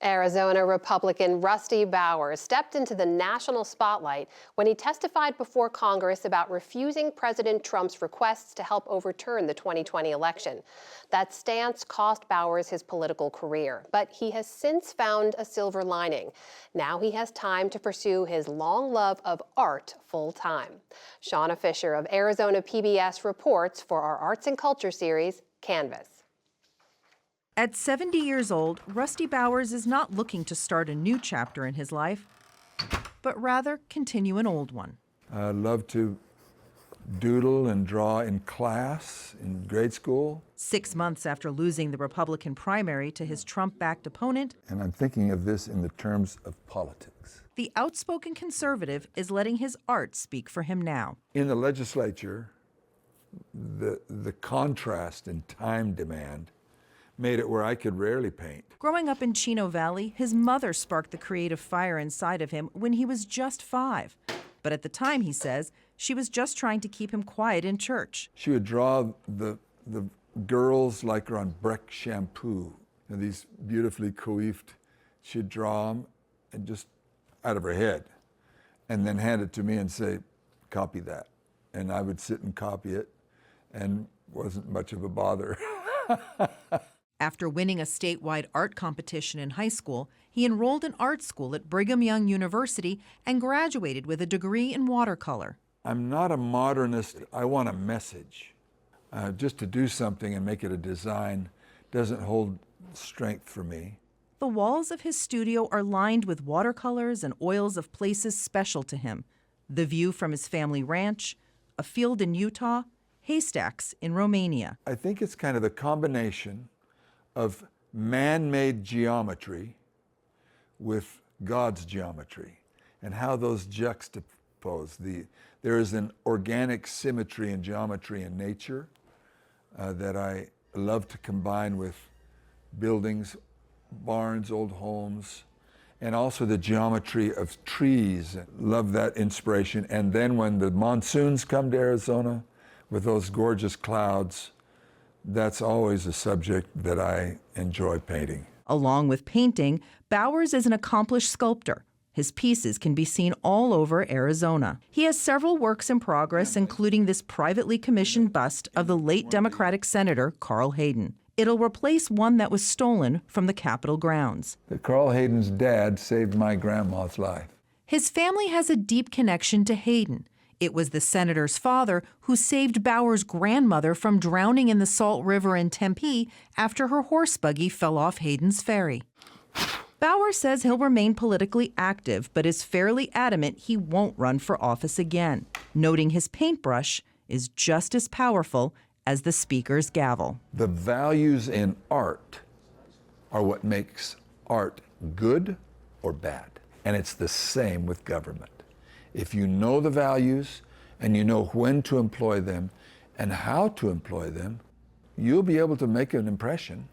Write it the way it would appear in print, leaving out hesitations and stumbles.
Arizona Republican Rusty Bowers stepped into the national spotlight when he testified before Congress about refusing President Trump's requests to help overturn the 2020 election. That stance cost Bowers his political career, but he has since found a silver lining. Now he has time to pursue his long love of art full-time. Shana Fischer of Arizona PBS reports for our Arts and Culture series, Canvas. At 70 years old, Rusty Bowers is not looking to start a new chapter in his life, but rather continue an old one. I love to doodle and draw in class, in grade school. 6 months after losing the Republican primary to his Trump-backed opponent, And I'm thinking of this in the terms of politics. the outspoken conservative is letting his art speak for him now. In the legislature, the contrast in time demand made it where I could rarely paint. Growing up in Chino Valley, his mother sparked the creative fire inside of him when he was just 5. But at the time, he says, she was just trying to keep him quiet in church. She would draw the girls like her on Breck shampoo, and these beautifully coiffed. She'd draw them and just out of her head, and then hand it to me and say, copy that. And I would sit and copy it, and wasn't much of a bother. After winning a statewide art competition in high school, he enrolled in art school at Brigham Young University and graduated with a degree in watercolor. I'm not a modernist. I want a message. Just to do something and make it a design doesn't hold strength for me. The walls of his studio are lined with watercolors and oils of places special to him. The view from his family ranch, a field in Utah, haystacks in Romania. I think it's kind of the combination of man-made geometry with God's geometry and how those juxtapose. There is an organic symmetry and geometry in nature that I love to combine with buildings, barns, old homes, and also the geometry of trees. Love that inspiration. And then when the monsoons come to Arizona with those gorgeous clouds, that's always a subject that I enjoy painting. Along with painting, Bowers is an accomplished sculptor. His pieces can be seen all over Arizona. He has several works in progress, including this privately commissioned bust of the late Democratic Senator Carl Hayden. It'll replace one that was stolen from the Capitol grounds. Carl Hayden's dad saved my grandma's life. His family has a deep connection to Hayden. It was the senator's father who saved Bowers' grandmother from drowning in the Salt River in Tempe after her horse buggy fell off Hayden's ferry. Bowers says he'll remain politically active, but is fairly adamant he won't run for office again, noting his paintbrush is just as powerful as the speaker's gavel. The values in art are what makes art good or bad. And it's the same with government. If you know the values and you know when to employ them and how to employ them, you'll be able to make an impression.